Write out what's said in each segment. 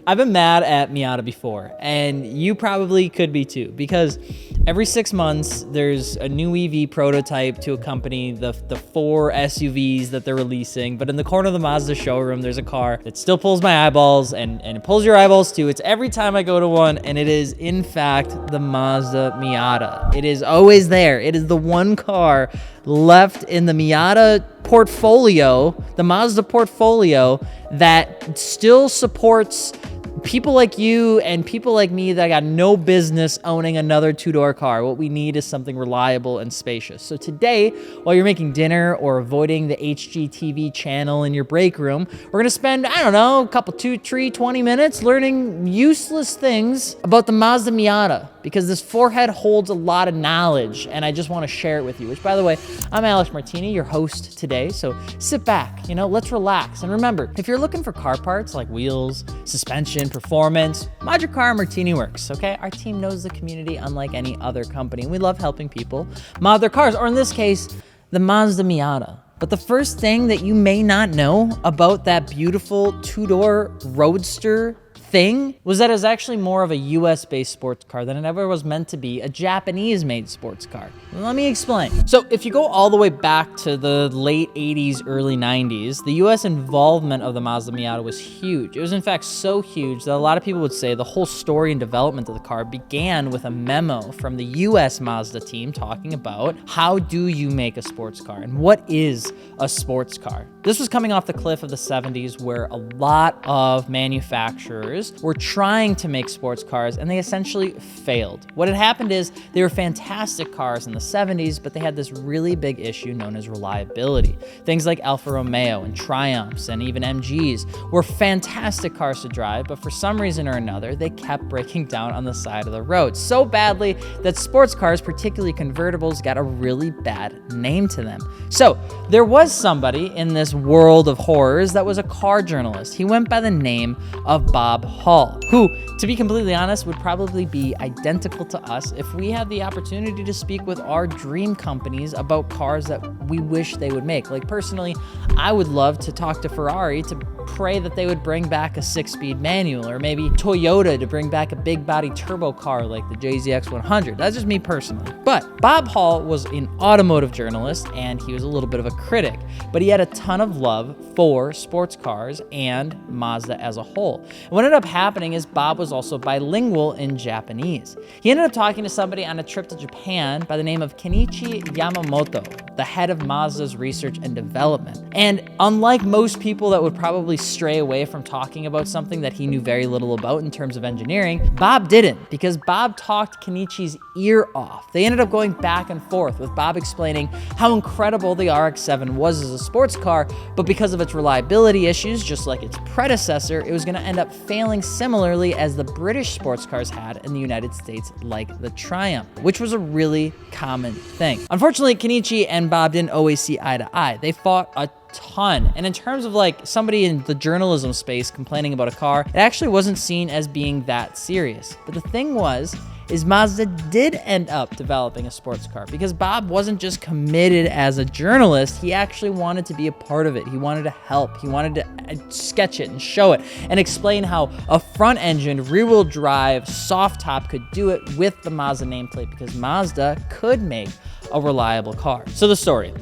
I've been mad at Miata before, and you probably could be too, because every 6 months there's a new EV prototype to accompany the 4 SUVs that they're releasing. But in the corner of the Mazda showroom, there's a car that still pulls my eyeballs, and it pulls your eyeballs too. It's every time I go to one, and it is in fact the Mazda Miata. It is always there. It is the one car left in the Miata portfolio, the Mazda portfolio, that still supports people like you and people like me that got no business owning another two-door car. What we need is something reliable and spacious. So today, while you're making dinner or avoiding the HGTV channel in your break room, we're gonna spend, I don't know, a couple, 20 minutes learning useless things about the Mazda Miata, because this forehead holds a lot of knowledge, and I just wanna share it with you, which, by the way, I'm Alex Martini, your host today, so sit back, let's relax. And remember, if you're looking for car parts like wheels, suspension, performance, Mod Car Martini works, okay? Our team knows the community unlike any other company. We love helping people mod their cars, or in this case, the Mazda Miata. But the first thing that you may not know about that beautiful two-door roadster thing was that it was actually more of a US-based sports car than it ever was meant to be a Japanese-made sports car. Let me explain. So if you go all the way back to the late 80s, early 90s, the US involvement of the Mazda Miata was huge. It was in fact so huge that a lot of people would say the whole story and development of the car began with a memo from the US Mazda team talking about how do you make a sports car and what is a sports car. This was coming off the cliff of the 70s, where a lot of manufacturers were trying to make sports cars, and they essentially failed. What had happened is they were fantastic cars in the 70s, but they had this really big issue known as reliability. Things like Alfa Romeo and Triumphs and even MGs were fantastic cars to drive, but for some reason or another, they kept breaking down on the side of the road so badly that sports cars, particularly convertibles, got a really bad name to them. So there was somebody in this world of horrors that was a car journalist. He went by the name of Bob Hall, who, to be completely honest, would probably be identical to us if we had the opportunity to speak with our dream companies about cars that we wish they would make. Like personally, I would love to talk to Ferrari to pray that they would bring back a 6-speed manual, or maybe Toyota to bring back a big body turbo car like the JZX 100. That's just me personally. But Bob Hall was an automotive journalist, and he was a little bit of a critic, but he had a ton of love for sports cars and Mazda as a whole. And what ended up happening is Bob was also bilingual in Japanese. He ended up talking to somebody on a trip to Japan by the name of Kenichi Yamamoto, the head of Mazda's research and development. And unlike most people that would probably stray away from talking about something that he knew very little about in terms of engineering, Bob didn't, because Bob talked Kenichi's ear off. They ended up going back and forth, with Bob explaining how incredible the RX-7 was as a sports car, but because of its reliability issues, just like its predecessor, it was going to end up failing similarly as the British sports cars had in the United States, like the Triumph, which was a really common thing. Unfortunately, Kenichi and Bob didn't always see eye to eye. They fought a ton. And in terms of like somebody in the journalism space complaining about a car, it actually wasn't seen as being that serious. But the thing is Mazda did end up developing a sports car, because Bob wasn't just committed as a journalist, he actually wanted to be a part of it. He wanted to help. He wanted to sketch it and show it and explain how a front-engine, rear-wheel drive, soft top could do it with the Mazda nameplate, because Mazda could make a reliable car. So the story.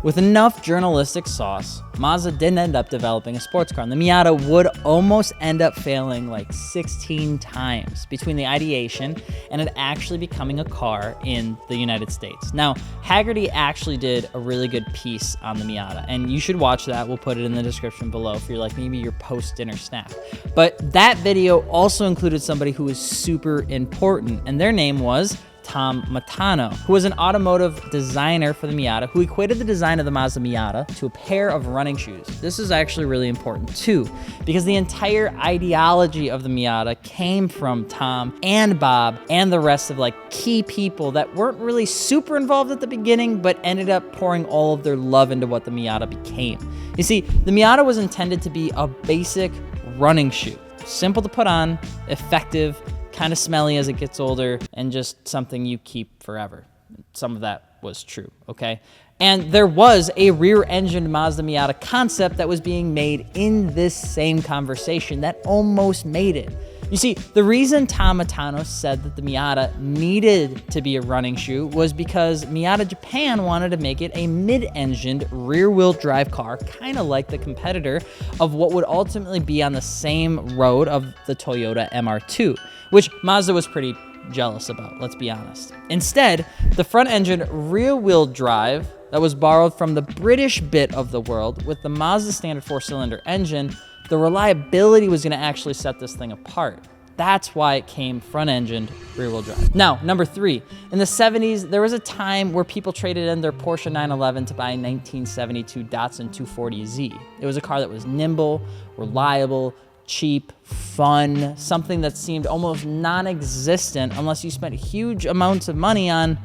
With enough journalistic sauce, Mazda didn't end up developing a sports car, and the Miata would almost end up failing like 16 times between the ideation and it actually becoming a car in the United States. Now, Haggerty actually did a really good piece on the Miata, and you should watch that. We'll put it in the description below if you're like maybe your post-dinner snack. But that video also included somebody who was super important, and their name was Tom Matano, who was an automotive designer for the Miata, who equated the design of the Mazda Miata to a pair of running shoes. This is actually really important too, because the entire ideology of the Miata came from Tom and Bob and the rest of like key people that weren't really super involved at the beginning, but ended up pouring all of their love into what the Miata became. You see, the Miata was intended to be a basic running shoe, simple to put on, effective, kind of smelly as it gets older, and just something you keep forever. Some of that was true, okay? And there was a rear-engined Mazda Miata concept that was being made in this same conversation that almost made it. You see, the reason Tom Matano said that the Miata needed to be a running shoe was because Miata Japan wanted to make it a mid-engined rear-wheel drive car, kind of like the competitor of what would ultimately be on the same road of the Toyota MR2, which Mazda was pretty jealous about, let's be honest. Instead, the front-engine rear-wheel drive that was borrowed from the British bit of the world with the Mazda standard 4-cylinder engine, the reliability was going to actually set this thing apart. That's why it came front-engined rear-wheel drive. Now, number 3, in the 70s, there was a time where people traded in their Porsche 911 to buy a 1972 Datsun 240Z. It was a car that was nimble, reliable, cheap, fun, something that seemed almost non-existent unless you spent huge amounts of money on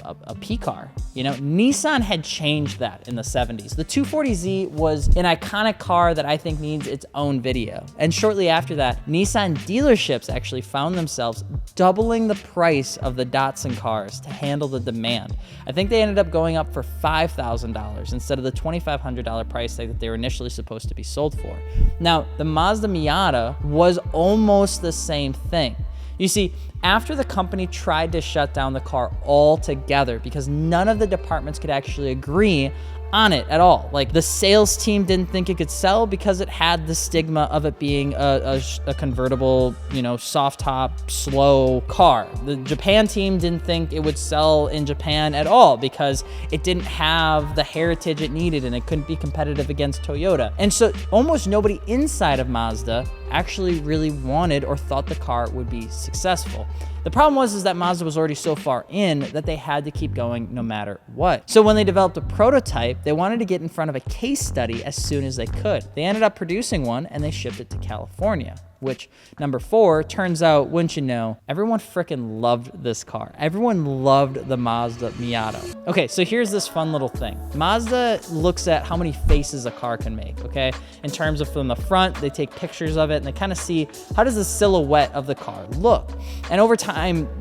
a P car. You know, Nissan had changed that in the 70s. The 240Z was an iconic car that I think needs its own video. And shortly after that, Nissan dealerships actually found themselves doubling the price of the Datsun cars to handle the demand. I think they ended up going up for $5,000 instead of the $2,500 price tag that they were initially supposed to be sold for. Now, the Mazda Miata was almost the same thing. You see, after the company tried to shut down the car altogether because none of the departments could actually agree on it at all. Like, the sales team didn't think it could sell because it had the stigma of it being a convertible, you know, soft top, slow car. The Japan team didn't think it would sell in Japan at all because it didn't have the heritage it needed and it couldn't be competitive against Toyota. And so almost nobody inside of Mazda actually really wanted or thought the car would be successful. The problem was that Mazda was already so far in that they had to keep going no matter what. So when they developed a prototype, they wanted to get in front of a case study as soon as they could. They ended up producing one and they shipped it to California, which, number 4, turns out, wouldn't you know, everyone frickin' loved this car. Everyone loved the Mazda Miata. Okay, so here's this fun little thing. Mazda looks at how many faces a car can make, okay? In terms of from the front, they take pictures of it and they kind of see how does the silhouette of the car look. And over time,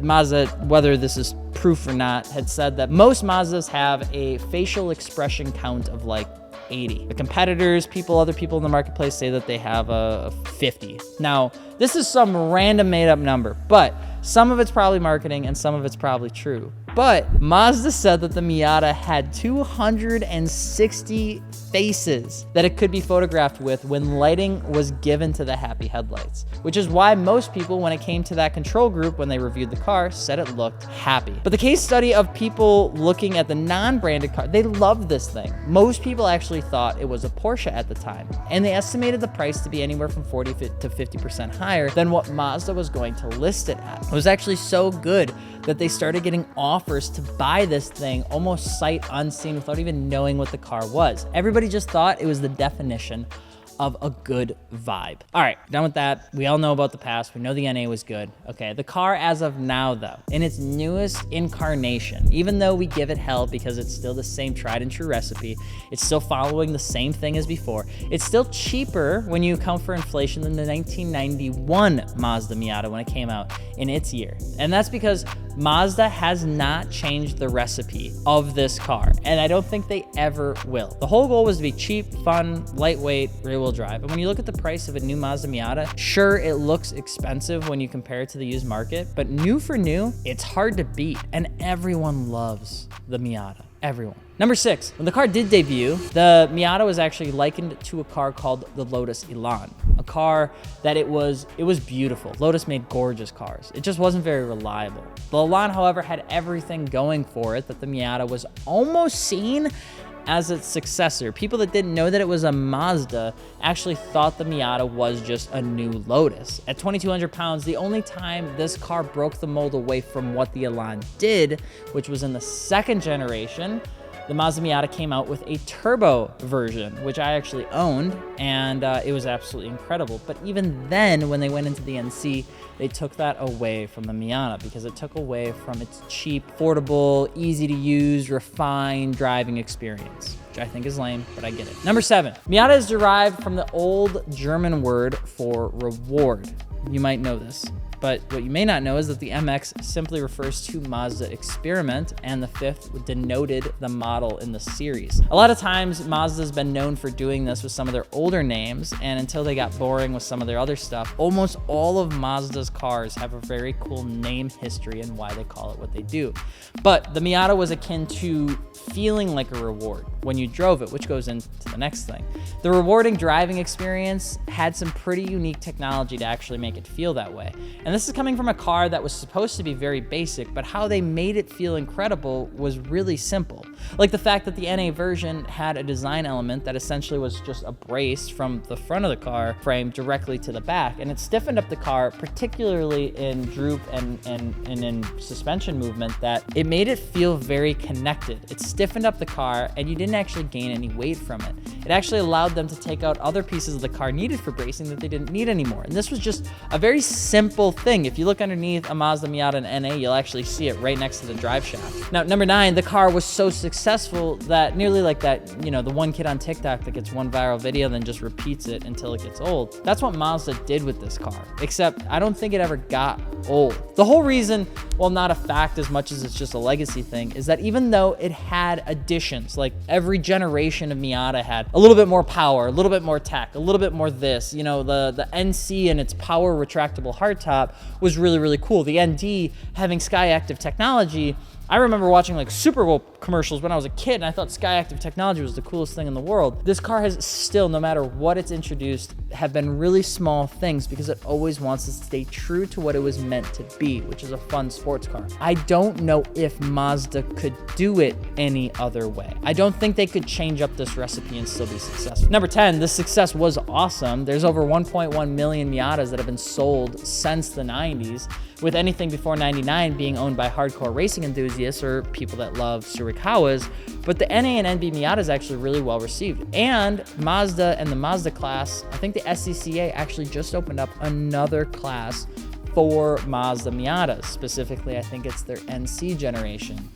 Mazda, whether this is proof or not, had said that most Mazdas have a facial expression count of like 80. The competitors, other people in the marketplace say that they have a 50. Now, this is some random made up number, but some of it's probably marketing and some of it's probably true. But Mazda said that the Miata had 260 faces that it could be photographed with when lighting was given to the happy headlights, which is why most people, when it came to that control group, when they reviewed the car, said it looked happy. But the case study of people looking at the non-branded car, they loved this thing. Most people actually thought it was a Porsche at the time, and they estimated the price to be anywhere from 40 to 50% higher than what Mazda was going to list it at. It was actually so good that they started getting offers to buy this thing almost sight unseen without even knowing what the car was. Everybody just thought it was the definition of a good vibe. All right, done with that. We all know about the past. We know the NA was good. Okay, the car as of now, though, in its newest incarnation, even though we give it hell because it's still the same tried and true recipe, it's still following the same thing as before. It's still cheaper when you account for inflation than the 1991 Mazda Miata when it came out in its year. And that's because Mazda has not changed the recipe of this car, and I don't think they ever will. The whole goal was to be cheap, fun, lightweight, rear-wheel drive. And when you look at the price of a new Mazda Miata, sure, it looks expensive when you compare it to the used market, but new for new, it's hard to beat, and everyone loves the Miata. Everyone. Number 6, when the car did debut, the Miata was actually likened to a car called the Lotus Elan, a car that it was beautiful. Lotus made gorgeous cars. It just wasn't very reliable. The Elan, however, had everything going for it that the Miata was almost seen as its successor. People that didn't know that it was a Mazda actually thought the Miata was just a new Lotus. At 2,200 pounds, the only time this car broke the mold away from what the Elan did, which was in the second generation, the Mazda Miata came out with a turbo version, which I actually owned, and it was absolutely incredible. But even then, when they went into the NC, they took that away from the Miata because it took away from its cheap, affordable, easy to use, refined driving experience, which I think is lame, but I get it. Number 7, Miata is derived from the old German word for reward. You might know this, but what you may not know is that the MX simply refers to Mazda Experiment, and the 5th denoted the model in the series. A lot of times, Mazda's been known for doing this with some of their older names, and until they got boring with some of their other stuff, almost all of Mazda's cars have a very cool name history and why they call it what they do. But the Miata was akin to feeling like a reward when you drove it, which goes into the next thing. The rewarding driving experience had some pretty unique technology to actually make it feel that way. And this is coming from a car that was supposed to be very basic, but how they made it feel incredible was really simple. Like the fact that the NA version had a design element that essentially was just a brace from the front of the car frame directly to the back, and it stiffened up the car, particularly in droop and in suspension movement, that it made it feel very connected. It stiffened up the car, and you didn't actually gain any weight from it. It actually allowed them to take out other pieces of the car needed for bracing that they didn't need anymore. And this was just a very simple thing. If you look underneath a Mazda Miata and NA, you'll actually see it right next to the drive shaft. Now, number 9, the car was so successful that nearly like that, you know, the one kid on TikTok that gets one viral video then just repeats it until it gets old. That's what Mazda did with this car, except I don't think it ever got old. The whole reason, well, not a fact as much as it's just a legacy thing, is that even though it had additions, like every generation of Miata had a little bit more power, a little bit more tech, a little bit more this, you know, the NC and its power retractable hardtop was really, really cool. The ND having Sky Active technology, I remember watching like Super Bowl commercials when I was a kid, and I thought Sky Active technology was the coolest thing in the world. This car has still, no matter what it's introduced, have been really small things because it always wants to stay true to what it was meant to be, which is a fun sports car. I don't know if Mazda could do it any other way. I don't think they could change up this recipe and still be successful. Number 10, the success was awesome. There's over 1.1 million Miatas that have been sold since the 90s, with anything before 99 being owned by hardcore racing enthusiasts or people that love Surikawas. But the NA and NB Miata is actually really well received. And Mazda and the Mazda class, I think the SCCA actually just opened up another class for Mazda Miatas. Specifically, I think it's their NC generation.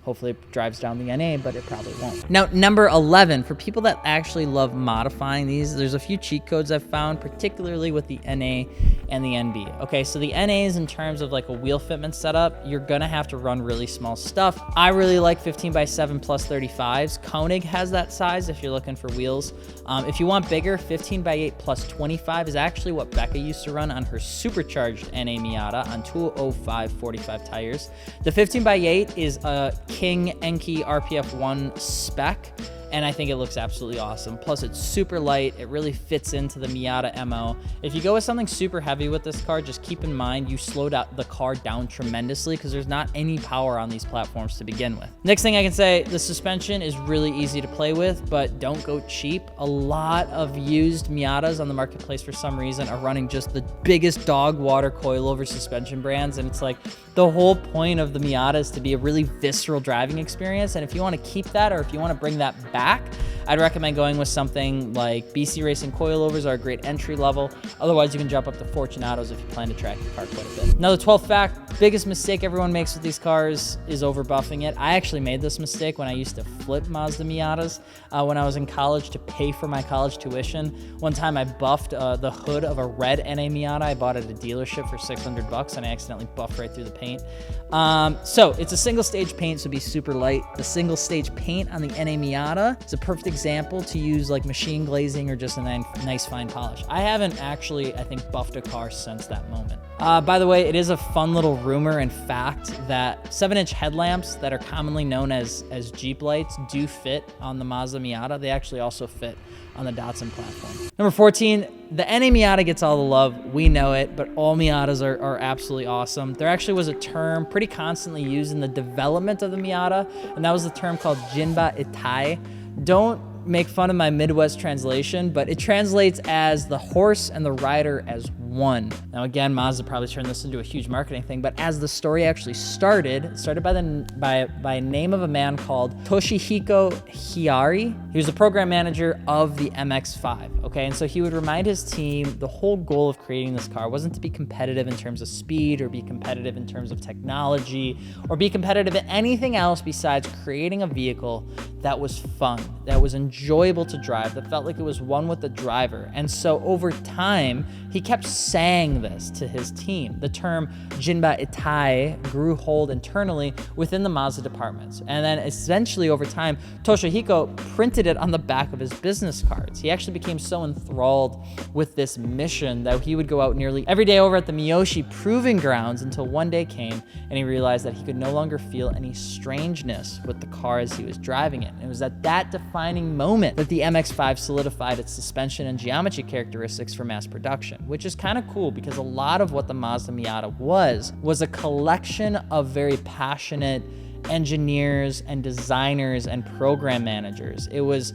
Hopefully it drives down the NA, but it probably won't. Now, number 11, for people that actually love modifying these, there's a few cheat codes I've found, particularly with the NA and the NB. Okay, so the NAs, in terms of like a wheel fitment setup, you're gonna have to run really small stuff. I really like 15x7 plus 35s. Koenig has that size if you're looking for wheels. If you want bigger, 15x8 plus 25 is actually what Becca used to run on her supercharged NA Miata on 205 45 tires. The 15x8 is a King Enki RPF1 spec, and I think it looks absolutely awesome. Plus, it's super light. It really fits into the Miata MO. If you go with something super heavy with this car, just keep in mind you slowed out the car down tremendously because there's not any power on these platforms to begin with. Next thing I can say, the suspension is really easy to play with, but don't go cheap. A lot of used Miatas on the marketplace for some reason are running just the biggest dog water coilover suspension brands, and it's like the whole point of the Miata is to be a really visceral driving experience, and if you want to keep that, or if you want to bring that back, I'd recommend going with something like BC Racing coilovers are a great entry level. Otherwise, you can jump up to Fortunatos if you plan to track your car quite a bit. Now, the 12th fact, biggest mistake everyone makes with these cars is overbuffing it. I actually made this mistake when I used to flip Mazda Miatas when I was in college to pay for my college tuition. One time I buffed the hood of a red NA Miata. I bought it at a dealership for $600 and I accidentally buffed right through the paint. So it's a single stage paint, so be super light. The single stage paint on the NA Miata is a perfect example to use like machine glazing or just a nice fine polish. I haven't actually, I think, buffed a car since that moment. By the way, it is a fun little rumor and fact that 7-inch headlamps that are commonly known as Jeep lights do fit on the Mazda Miata. They actually also fit on the Datsun platform. Number 14, the NA Miata gets all the love. We know it, but all Miatas are absolutely awesome. There actually was a term pretty constantly used in the development of the Miata, and that was the term called Jinba Itai. Don't make fun of my Midwest translation, but it translates as the horse and the rider as one. Now again, Mazda probably turned this into a huge marketing thing, but as the story actually started, it started by a name of a man called Toshihiko Hiari. He was the program manager of the MX-5, okay? And so he would remind his team the whole goal of creating this car wasn't to be competitive in terms of speed or be competitive in terms of technology or be competitive in anything else besides creating a vehicle that was fun, that was enjoyable, enjoyable to drive, that felt like it was one with the driver. And so over time, he kept saying this to his team. The term Jinba Itai grew hold internally within the Mazda departments. And then essentially over time, Toshihiko printed it on the back of his business cards. He actually became so enthralled with this mission that he would go out nearly every day over at the Miyoshi Proving Grounds until one day came and he realized that he could no longer feel any strangeness with the car as he was driving it. And it was at that defining moment that the MX-5 solidified its suspension and geometry characteristics for mass production, which is kind of cool because a lot of what the Mazda Miata was a collection of very passionate engineers and designers and program managers. It was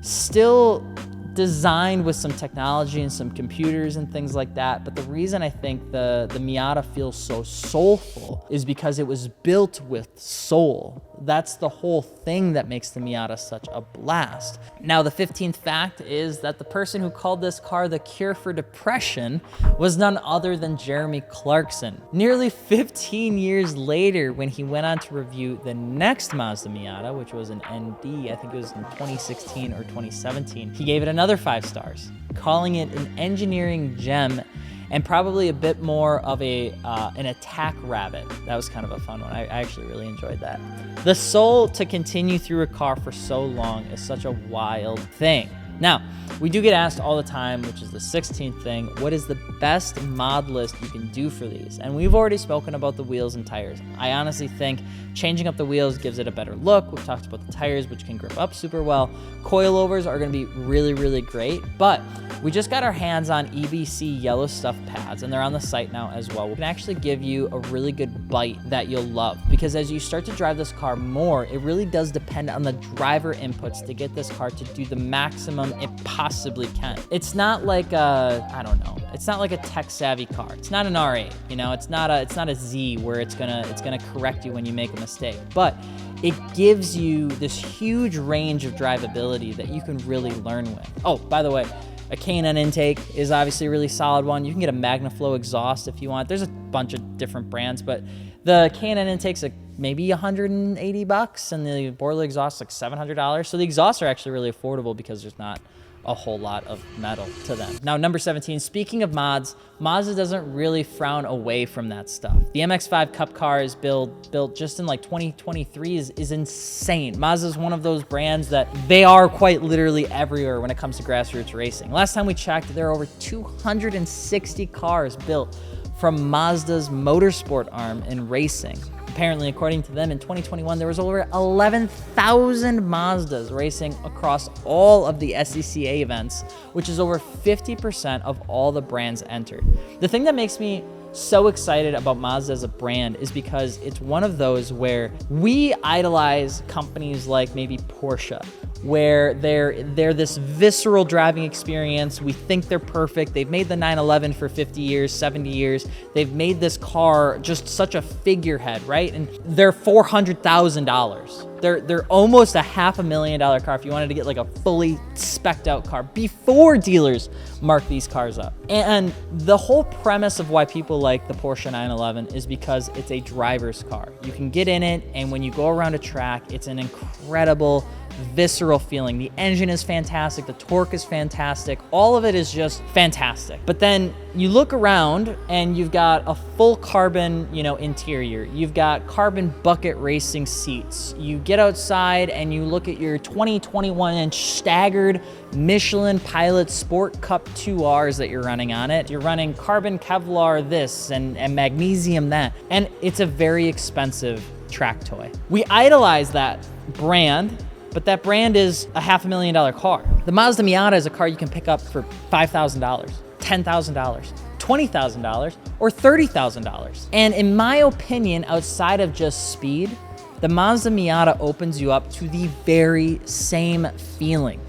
still designed with some technology and some computers and things like that. But the reason I think the Miata feels so soulful is because it was built with soul. That's the whole thing that makes the Miata such a blast. Now, the 15th fact is that the person who called this car the cure for depression was none other than Jeremy Clarkson. Nearly 15 years later, when he went on to review the next Mazda Miata, which was an ND, I think it was in 2016 or 2017, he gave it another 5 stars, calling it an engineering gem and probably a bit more of an attack rabbit. That was kind of a fun one. I actually really enjoyed that. The soul to continue through a car for so long is such a wild thing. Now, we do get asked all the time, which is the 16th thing, what is the best mod list you can do for these? And we've already spoken about the wheels and tires. I honestly think changing up the wheels gives it a better look. We've talked about the tires, which can grip up super well. Coilovers are gonna be really, really great, but we just got our hands on EBC yellow stuff pads, and they're on the site now as well. We can actually give you a really good bite that you'll love, because as you start to drive this car more, it really does depend on the driver inputs to get this car to do the maximum it possibly can. It's not like it's not like a tech-savvy car. It's not an R8, you know, it's not a Z where it's gonna correct you when you make a mistake, but it gives you this huge range of drivability that you can really learn with. Oh, by the way, a K&N intake is obviously a really solid one. You can get a MagnaFlow exhaust if you want. There's a bunch of different brands, but the K&N intake's maybe $180, and the Borla exhaust like $700. So the exhausts are actually really affordable because there's not a whole lot of metal to them. Now, number 17, speaking of mods, Mazda doesn't really frown away from that stuff. The MX-5 Cup car is built just in like 2023 is insane. Mazda is one of those brands that they are quite literally everywhere when it comes to grassroots racing. Last time we checked, there are over 260 cars built from Mazda's motorsport arm in racing. Apparently, according to them, in 2021, there was over 11,000 Mazdas racing across all of the SCCA events, which is over 50% of all the brands entered. The thing that makes me so excited about Mazda as a brand is because it's one of those where we idolize companies like maybe Porsche, where they're this visceral driving experience. We think they're perfect. They've made the 911 for 50 years, 70 years. They've made this car just such a figurehead, right? And they're $400,000. They're almost a $500,000 car if you wanted to get like a fully spec'd out car before dealers mark these cars up. And the whole premise of why people like the Porsche 911 is because it's a driver's car. You can get in it, and when you go around a track, it's an incredible visceral feeling. The engine is fantastic, the torque is fantastic, all of it is just fantastic. But then you look around and you've got a full carbon, interior. You've got carbon bucket racing seats. You get outside and you look at your 2021-inch staggered Michelin Pilot Sport Cup 2Rs that you're running on it. You're running carbon Kevlar this and magnesium that, and it's a very expensive track toy. We idolize that brand, but that brand is a $500,000 car. The Mazda Miata is a car you can pick up for $5,000, $10,000, $20,000, or $30,000. And in my opinion, outside of just speed, the Mazda Miata opens you up to the very same feeling,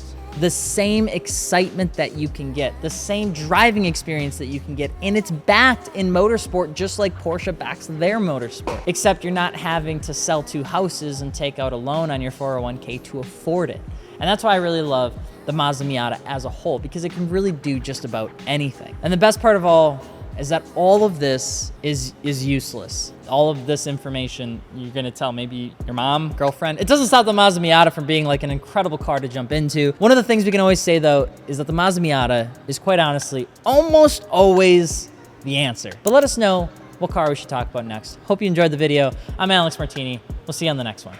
the same excitement that you can get, the same driving experience that you can get, and it's backed in motorsport just like Porsche backs their motorsport, except you're not having to sell 2 houses and take out a loan on your 401k to afford it. And that's why I really love the Mazda Miata as a whole, because it can really do just about anything. And the best part of all is that all of this is useless. All of this information you're gonna tell maybe your mom, girlfriend. It doesn't stop the Mazda Miata from being like an incredible car to jump into. One of the things we can always say though is that the Mazda Miata is quite honestly almost always the answer. But let us know what car we should talk about next. Hope you enjoyed the video. I'm Alex Martini. We'll see you on the next one.